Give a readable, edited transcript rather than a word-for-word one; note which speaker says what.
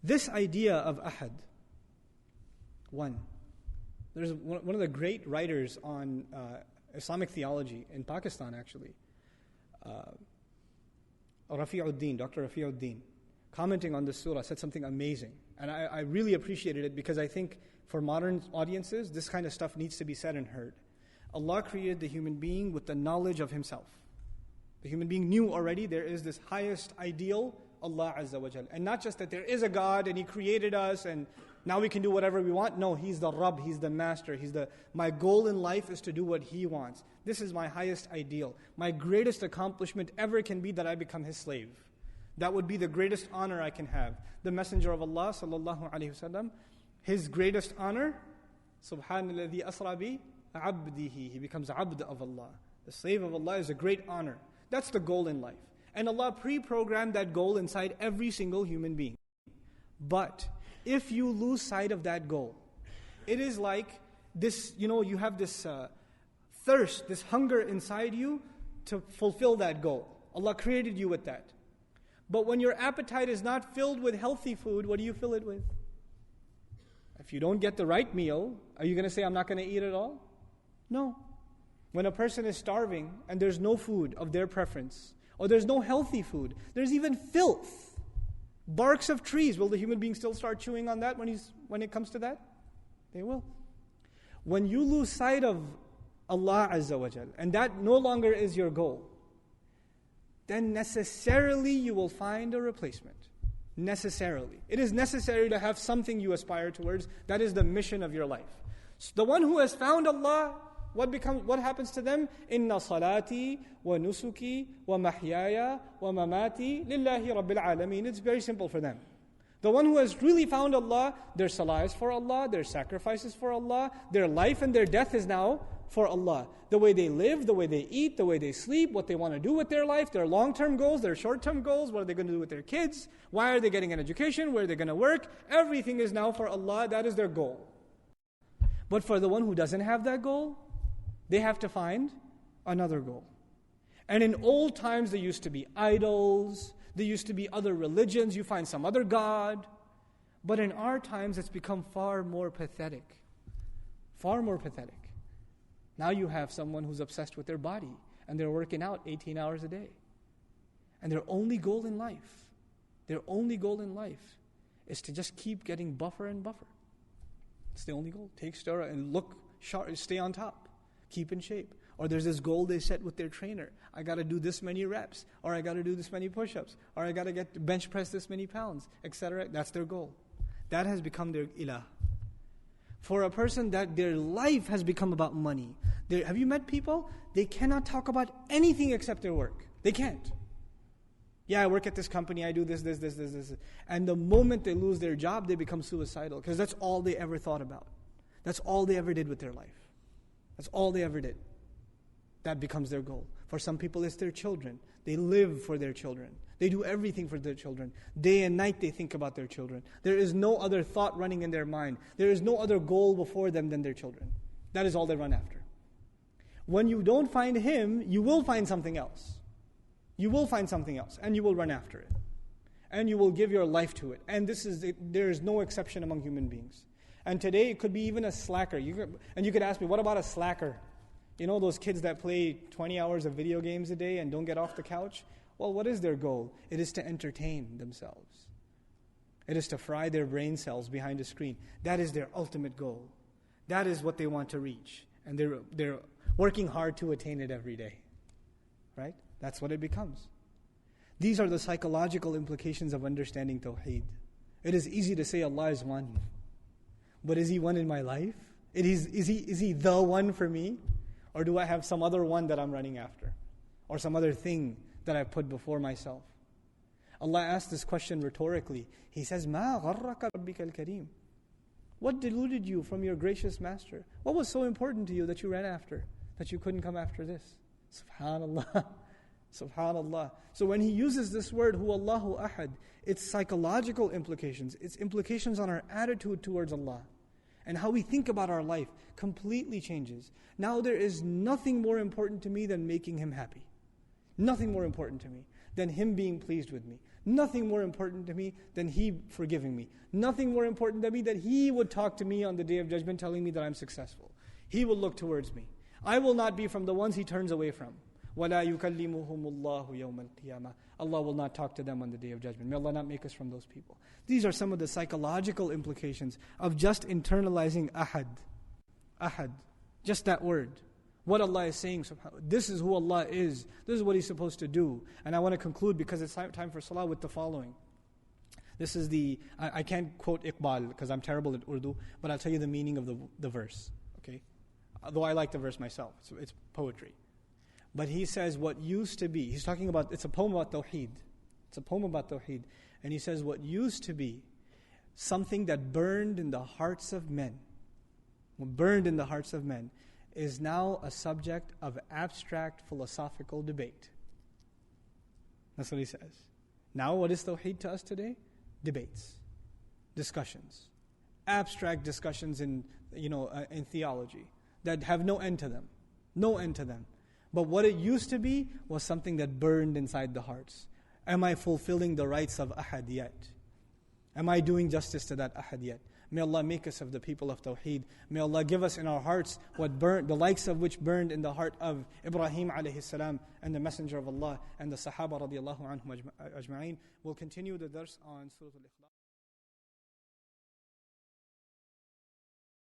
Speaker 1: This idea of ahad, one. There's one of the great writers on Islamic theology in Pakistan, actually, Rafi'uddin, Dr. Rafi'uddin, commenting on this surah, said something amazing. And I really appreciated it because I think for modern audiences, this kind of stuff needs to be said and heard. Allah created the human being with the knowledge of Himself. The human being knew already there is this highest ideal, Allah Azza wa Jal. And not just that there is a God and He created us and now we can do whatever we want. No, He's the Rabb, He's the Master. My goal in life is to do what He wants. This is my highest ideal. My greatest accomplishment ever can be that I become His slave. That would be the greatest honor I can have. The Messenger of Allah sallallahu alaihi wasallam, his greatest honor, Subhanalladhi asra bi abdihi. He becomes abd of Allah. The slave of Allah is a great honor. That's the goal in life. And Allah pre-programmed that goal inside every single human being. But if you lose sight of that goal, it is like this, you have this thirst, this hunger inside you to fulfill that goal. Allah created you with that. But when your appetite is not filled with healthy food, what do you fill it with? If you don't get the right meal, are you going to say, I'm not going to eat at all? No. When a person is starving and there's no food of their preference, or there's no healthy food, there's even filth, barks of trees, will the human being still start chewing on that when it comes to that? They will. When you lose sight of Allah Azza wa Jal, and that no longer is your goal, then necessarily you will find a replacement. Necessarily. It is necessary to have something you aspire towards. That is the mission of your life. So the one who has found Allah, what happens to them? Inna salati wa nusuki wa mahyaya wa mamati lillahi rabbil alameen. It's very simple for them. The one who has really found Allah, their salah is for Allah, their sacrifices for Allah, their life and their death is now for Allah. The way they live, the way they eat, the way they sleep, what they want to do with their life, their long-term goals, their short-term goals, what are they going to do with their kids, why are they getting an education, where are they going to work, everything is now for Allah, that is their goal. But for the one who doesn't have that goal, they have to find another goal. And in old times there used to be idols, there used to be other religions, you find some other God. But in our times it's become far more pathetic. Far more pathetic. Now you have someone who's obsessed with their body and they're working out 18 hours a day. And their only goal in life is to just keep getting buffer and buffer. It's the only goal. Take steroid and look sharp, stay on top, keep in shape. Or there's this goal they set with their trainer. I got to do this many reps, or I got to do this many push-ups, or I got to get bench press this many pounds, etc. That's their goal. That has become their ilah. For a person that their life has become about money. Have you met people? They cannot talk about anything except their work. They can't. Yeah, I work at this company, I do this. And the moment they lose their job, they become suicidal. Because that's all they ever thought about. That's all they ever did with their life. That's all they ever did. That becomes their goal. For some people, it's their children. They live for their children. They do everything for their children. Day and night they think about their children. There is no other thought running in their mind. There is no other goal before them than their children. That is all they run after. When you don't find Him, you will find something else. You will find something else, and you will run after it. And you will give your life to it. And there is no exception among human beings. And today it could be even a slacker. And you could ask me, what about a slacker? You know those kids that play 20 hours of video games a day and don't get off the couch? Well, what is their goal? It is to entertain themselves. It is to fry their brain cells behind a screen. That is their ultimate goal. That is what they want to reach. And they're working hard to attain it every day. Right? That's what it becomes. These are the psychological implications of understanding Tawheed. It is easy to say Allah is one. But is He one in my life? Is He the one for me? Or do I have some other one that I'm running after? Or some other thing that I put before myself? Allah asked this question rhetorically. He says, مَا غَرَّكَ رَبِّكَ الْكَرِيمِ. What deluded you from your gracious Master? What was so important to you that you ran after, that you couldn't come after this? Subhanallah. Subhanallah. So when He uses this word, Huwallahu Ahad, its psychological implications, its implications on our attitude towards Allah, and how we think about our life completely changes. Now there is nothing more important to me than making Him happy. Nothing more important to me than Him being pleased with me. Nothing more important to me than He forgiving me. Nothing more important to me that He would talk to me on the Day of Judgment telling me that I'm successful. He will look towards me. I will not be from the ones He turns away from. وَلَا يُكَلِّمُهُمُ اللَّهُ يَوْمَ الْقِيَامَةِ. Allah will not talk to them on the Day of Judgment. May Allah not make us from those people. These are some of the psychological implications of just internalizing ahad. Ahad. Just that word. What Allah is saying, this is who Allah is. This is what He's supposed to do. And I want to conclude, because it's time for salah, with the following. This is I can't quote Iqbal because I'm terrible at Urdu, but I'll tell you the meaning of the verse. Okay? Though I like the verse myself. It's poetry. But he says what used to be, he's talking about, it's a poem about Tawheed. It's a poem about Tawheed. And he says what used to be something that burned in the hearts of men, is now a subject of abstract philosophical debate. That's what he says. Now what is Tawheed to us today? Debates, discussions, abstract discussions in theology that have no end to them. No end to them. But what it used to be was something that burned inside the hearts. Am I fulfilling the rights of ahad yet? Am I doing justice to that ahad yet? May Allah make us of the people of Tawheed. May Allah give us in our hearts what burned, the likes of which burned in the heart of Ibrahim alayhi salam and the Messenger of Allah and the Sahaba radiallahu anhum ajma'in. We'll continue the dars on Surah Al-Ikhlas.